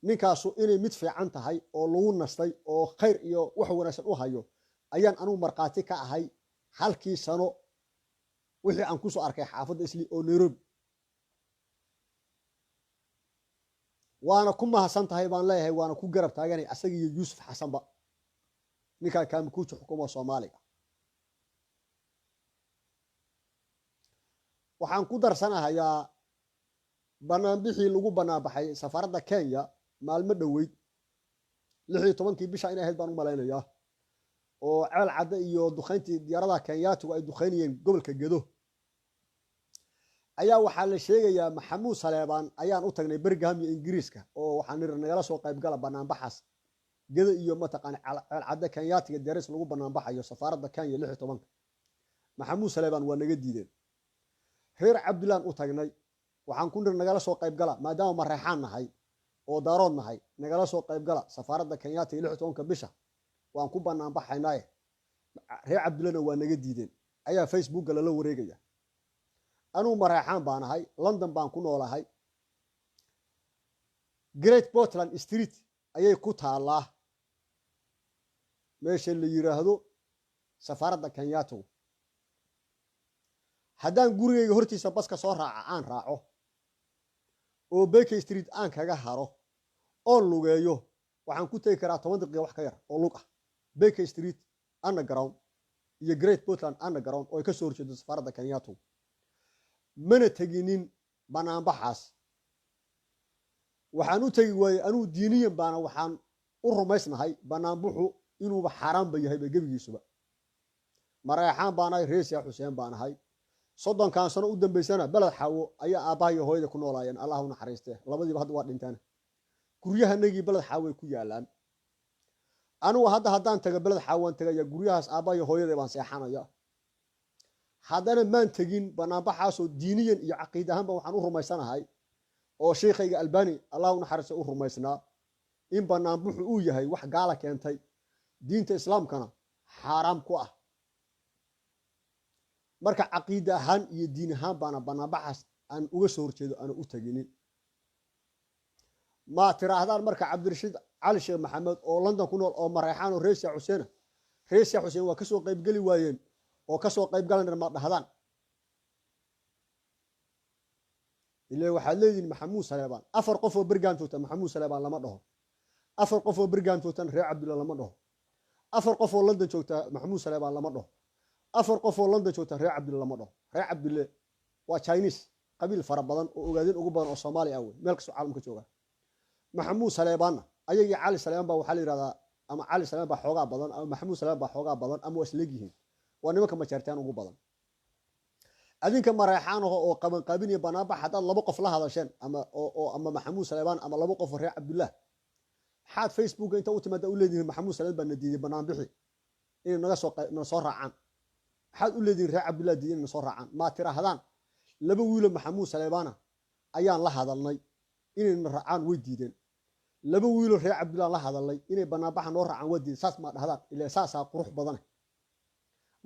ninkaasu inay mid fiican tahay oo lagu nastay oo khayr iyo wax wanaagsan u hayo ayaan anigu marqaati ka ahay 1 sano wixii aan ku soo arkay xaafadda islii oo Nairobi. waana ku mahadsan tahay baan leeyahay waana ku garab taaganay asaga iyo Yuusuf Xasanba ninka Kaamikuuji xukuumadda Soomaaliya waxaan ku darsanahayaa banaanbixii lagu banaanbaxay safaaradda Kenya maalmo dhaweyd 16 bisha inay ahayd baan u malaynayaa oo ceel cadda iyo duqeyntii diyaaradaha Kenyaatigu ay duqeynayeen gobolka Gedo ayaa waxaa la sheegayaa Maxamuud Saleebaan ayaan u tagnay Birmingham iyo Ingiriiska oo waxaan nagala soo qayb gala banaanbaxaas Gedo iyo mataqaan ceel cadda Kenyaatiga diyaarad lagu banaanbaxayo safaaradda Kenya 16 Maxamuud Saleebaan waa naga diideen reer Cabdulaan u tagnay waxaan ku nagala soo qayb gala maadaama mareexaan nahay oo daarood nahay nagala soo qayb gala safaaradda Kenyaatiga 16 bisha waan ku banaanbaxaynaa reer Cabdulaana waa naga diideen ayaa Facebook la wareegaya anuu mareexaan baan ahay London baan ku noolahay Great Portland Street ayay ku taalaa meesha la yiraahdo safaaradda Kenyaatiga haddaan gurigayga hortiisa baska soo raaca aan raaco oo Baker Street aan kaga haro oo lugeeyo waxaan ku tagi karaa 10 daqiiqo wax ka yar oo lug ah Baker Street underground iyo Great Portland underground oo ka soo horjeedo safaaradda Kenyaatiga mana taginin banaanbaxaas waxaan u tagi waayay anuu diiniyan baana waxaan u rumaysnahay banaanbuxu inuu xaraam yahay gabigiisuba mareexaan baanahay reesiya Xuseen baanahay 30 sano u dambeysana balad xawo ayaa aabahay hooyada ku noolaayeen Allah u naxariistay labadiiba hadda waa dhintaan guryahanagii balad xawo ku yaalaan anu haddaan taga balad xawan tagaya guryahaas aabahay hooyada baan seexanaya haddana maan tagin banaanbaxaas oo diiniyan iyo caqiid ahaanba waxaan u rumaysanahay oo sheekayga Albani Allah u naxariistay u rumaysnaa in banaanbuxu uu yahay wax gaala keentay diinta islaamkana xaraam ku ah marka caqiida ahaan iyo diin ahaan baana banaanbaxaas aan uga soo horjeedo aan u taginin ma tiraahdaan marka Cabdirashiid Cali Sheekh Maxamed oo London ku nool oo mareexaan oo Reesiya Xuseen waa ka soo qayb gali waayeen oo ka soo qayb galan ma dhahdaan ilaa waxa leedin Maxamuud Saleebaan 4 qof oo Birmingham joogta Maxamuud Saleebaan lama dhaho 4 qof oo Birmingham joogta reer Cabdulla lama dhaho 4 qof oo London joogta Maxamuud Saleebaan lama dhaho 4 qof oo London joogta reer Cabdulla lama dhaho reer Cabdulla waa Chinese qabiil fara badan oo ogaadeen ugu badan oo Soomaali ah meel kasta caalamka jooga Maxamuud Saleebaan ayaga Cali Saleebaan baa waxa la yiraahdaa ama Cali Saleebaan baa xoogaa badan ama Maxamuud Saleebaan baa xoogaa badan ama wasleegihiin waa nimanka ma jartaan ugu badan adinka mareexaan oo qaban qaabin iyo banaanbax hadaad 2 qof la hadasheen ama Maxamuud Saleebaan ama 2 qof reer Cabdulla xaad Facebook inta u timaada u leedin Maxamuud Saleebaan diiday banaanbixi in naga soo raacaan xaad u leedin reer Cabdulla diiday in soo raacaan ma tiraahdaan 2 wiil Maxamuud Saleebaan ayaan la hadalnay inay raacaan way diideen 2 wiil reer Cabdulla la hadalay inay banaanbaxa noo raacaan way diideen saas ma dhahdaan ilaa saasa qurux badan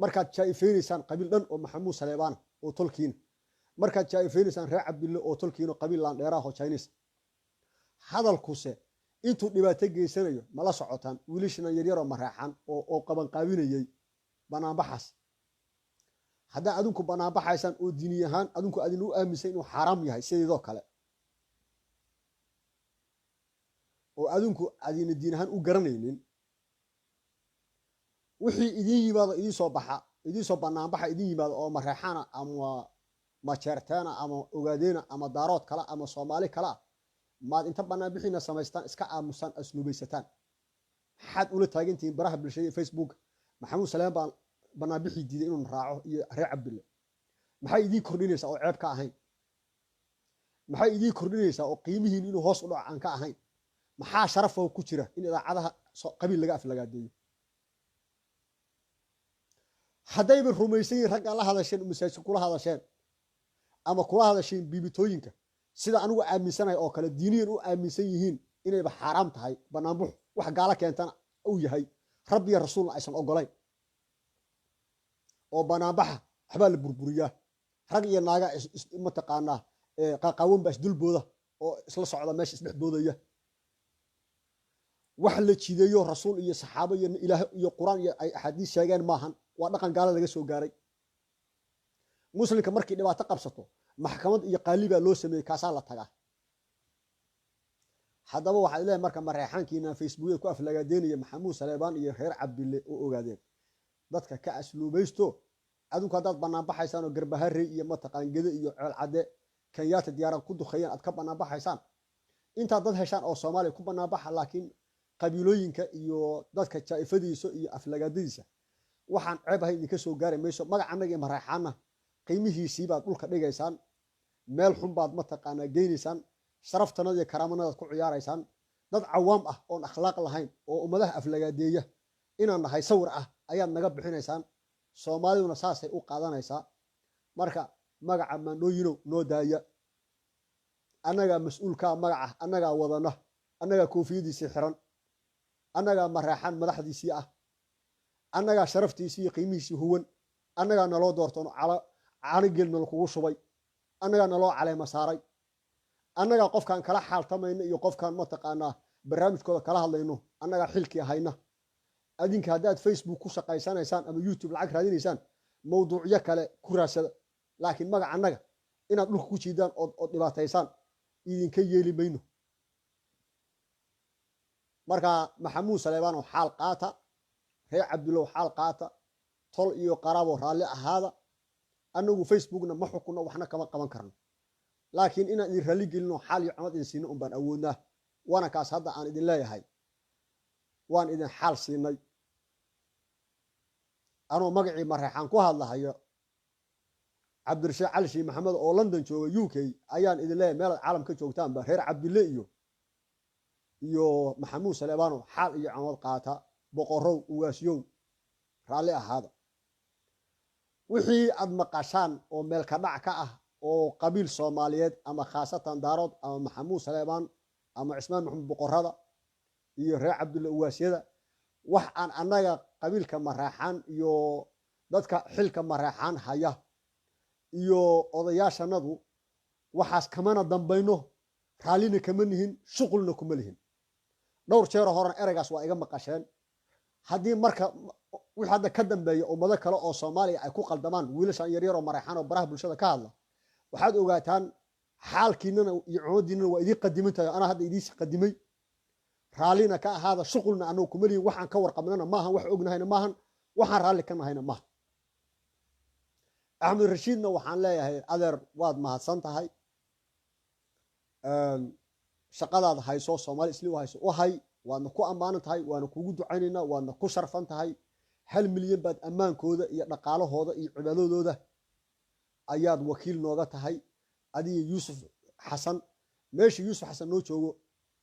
markaad jaayfeynaysan qabiil dhan oo Maxamuud Saleebaan oo tolkiin markaad jaayfeynaysan reer Cabdulla oo tolkiin oo qabiil laan dheeraha oo Chinese hadalkuse intuu dhibaato geysanayo mala socotaan wiilashana yaryar oo mareexan oo qaban qaabinayay banaanbaxaas hadda adinku banaanbaxaysan oo diiniyahan adinku adin u aaminsan inuu xaraam yahay sidoo kale oo adinku adina diinahan u garanaynin wixii idin yimaado idin soo banaanbaxa idin yimaado oo mareexana ama majeerteena ama ogaadeena ama daarood kala ama Soomaali kala maad inta banaanbixina samaystaan iska aamusan asluubaysataan xad ula taagantiin baraha bulshada Facebook Maxamuud Saleebaan banaanbixi diiday inuu raaco iyo reer Cabdulla maxay idin kordhinaysaa oo ceeb ka ahayn maxay idin kordhinaysaa oo qiimihiin inuu hoos u dhaco aan ka ahayn maxaa sharaf ku jira in idaacadaha qabiil laga aflagaadeeyo haddayba rumaysan rag la hadasheen masaajid kula hadasheen ama kula hadasheen biibitooyinka sida anigu aaminsanahay oo kale diiniyan u aaminsan yihiin inayba xaraam tahay banaanbuux wax gaala keentana uu yahay rabbi iyo rasuulna aysan ogolayn oo banaanbaxa waxba la burburiyaa rag iyo naaga ma taqaanaa qaqawan baa isdulbooda oo isla socda meesha isdhexboodaya wax la jiideeyo rasuul iyo saxaabo iyo ilaahay iyo quraan iyo ay ahadiis sheegeen maahan waa dhaqan gaala laga soo gaaray muslimka markii dhibaato qabsato maxkamad iyo qaali baa loo sameeyay kaasa la tagaa haddaba waxaad leeyahay marka mareexaankiina facebookyada ku aflagaadeynaya maxamuud saleebaan iyo reer cabdille oo ogaadeen dadka ka asluubaysto adinku haddaad bannaan baxaysaan oo garbaharey iyo mataqaan gede iyo ceel cadde kenyaata diyaarad ku duqeeyaan aad ka bannaan baxaysaan intaad dad heshaan oo soomaaliya ku bannaan baxa laakiin qabiilooyinka iyo dadka jaa'ifadiisa iyo aflagaadadiisa waxaan ceeb ahay idinka soo gaari mayso magac annaga iyo mareexaanna qiimihiisii baad dhulka dhigaysaan meel xun baad mataqaanaa geynaysaan sharaftanada iyo karaamanadaad ku ciyaaraysaan dad cawaam ah oon akhlaaq lahayn oo ummadaha aflagaadeeya inaan nahay sawir ah ayaad naga bixinaysaan soomaaliduna saasay u qaadanaysaa marka magaca maandhooyinow noo daaya annagaa mas-uulkaa magaca annagaa wadana annagaa koofiyadiisii xiran annagaa mareexaan madaxdiisii ah annagaa sharaftiisii iyo qiimihiisii huwan annagaa naloo doortano canigeel nala kugu shubay annagaa naloo caleema saaray annagaa qofkaan kala xaaltamayno iyo qofkaan mataqaanaa barnaamijkooda kala hadlayno annagaa xilkii hayna adinka haddaad facebook ku shaqaysanaysaan ama youtube lacag raadinaysaan mawduucyo kale ku raadsada laakiin magac annaga inaad dhulka ku jiidaan ood dhibaataysaan idinka yeeli mayno marka maxamuud saleebaan oo xaal qaata reer cabdullow xaal qaata tol iyo qaraabo raalli ahaada annagu facebookna ma xukunno waxna kama qaban karno laakiin inaan idin raalli gelino xaal iyo camad idin siino unbaan awoodnaa waana kaas hadda aan idin leeyahay waan idin xaal siinay anoo magacii mareexaan ku hadlahayo cabdirashiid cali shiih maxamed oo london jooga u k ayaan idin leeyahay meelaad caalam ka joogtaanba reer cabdille iyo maxamuud saleebaano xaal iyo camad qaata boqorow ugaasyow raalli ahaada wixii aad maqashaan oo meelka dhac ka ah oo qabiil soomaaliyeed ama khaasatan daarood ama maxamuud saleebaan ama cismaan maxamed boqorada iyo reer cabdulle uwaasyada wax aan annaga qabiilka mareexaan iyo dadka xilka mareexaan haya iyo odayaashanadu waxaas kamana dambayno raallina kama nihin shuqulna kuma lihin dhowr jeero horan ereygaas waa iga maqasheen haddii marka wixii hadda ka dambeeya ummado kale oo soomaaliya ay ku qaldamaan wiilashan yaryaroo mareexaan oo baraha bulshada ka hadla waxaad ogaataan xaalkiinana iyo cumadiinana waa idiin qadimantahay anaa hadda idiin qadimay raallina ka ahaada shuqulna anagu kuma lihin waxaan ka warqabnana maahan wax ognahayna maahan waxaan raalli ka nahayna maaha axmed rashiidna waxaan leeyahay adeer waad mahadsan tahay shaqadaad hayso soomaali isli u hayso u hay waadna ku ammaanan tahay waana kugu ducaynaynaa waadna ku sharfan tahay 1 milyan baad ammaankooda iyo dhaqaalahooda iyo cibaadadooda ayaad wakiil nooga tahay adiga yuusuf xasan meesha yuusuf xasan noo joogo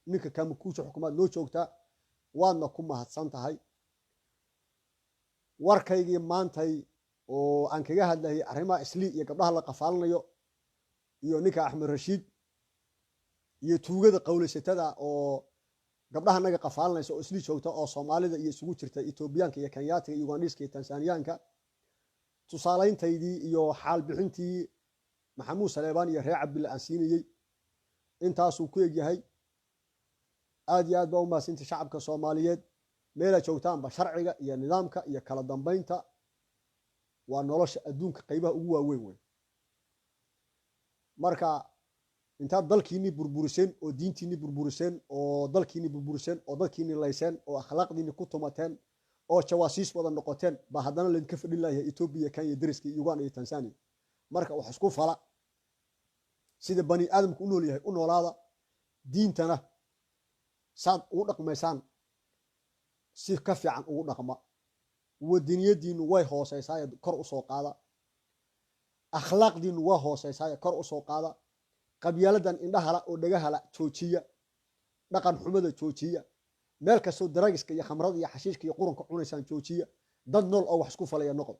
ninka kamakuusha xukuumaad noo joogtaa waadna ku mahadsan tahay warkaygii maantay oo aan kaga hadlayay arrimaha islii iyo gabdhaha la qafaalanayo iyo ninka axmed rashiid iyo tuugada qowlaysatada oo gabdhaha naga qafaalanaysa oo islii joogta oo soomaalida iyo isugu jirta etoobiyaanka iyo kenyaatiga iyo ugandhiiska iyo tansaaniyaanka tusaalayntaydii iyo xaal bixintii maxamuud saleebaan iyo reer cabdille aan siinayey intaasuu ku egyahay aad iyo aad baa u mahadsantii shacabka soomaaliyeed meelaa joogtaanba sharciga iyo nidaamka iyo kala dambaynta waa nolosha adduunka qaybaha ugu waaweyn wey marka intaad dalkiinii burburiseen oo diintiinii burburiseen oo dalkiinii burburiseen oo dadkiinii layseen oo akhlaaqdiinii ku tumateen oo jawaasiis wada noqoteen baa haddana laydinka fadhin layahay etoobiya kenya dariska iyo uganda iyo tanzania marka wax isku fala sida bani aadamku u nool yahay u noolaada diintana saad ugu dhaqmaysaan si ka fiican ugu dhaqma wadaniyadiinu way hooseysaa kor u soo qaada akhlaaqdiinu waa hooseysaa kor u soo qaada qabyaaladan indhahala oo dhagahala joojiya dhaqan xumada joojiya meel kastoo daraagiska iyo khamrada iyo xashiishka iyo qurunka cunaysaan joojiya dad nool oo wax isku falaya noqon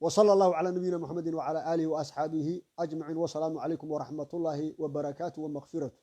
وصلى الله على نبينا محمد وعلى آله وأصحابه أجمعين والسلام عليكم ورحمة الله وبركاته ومغفرته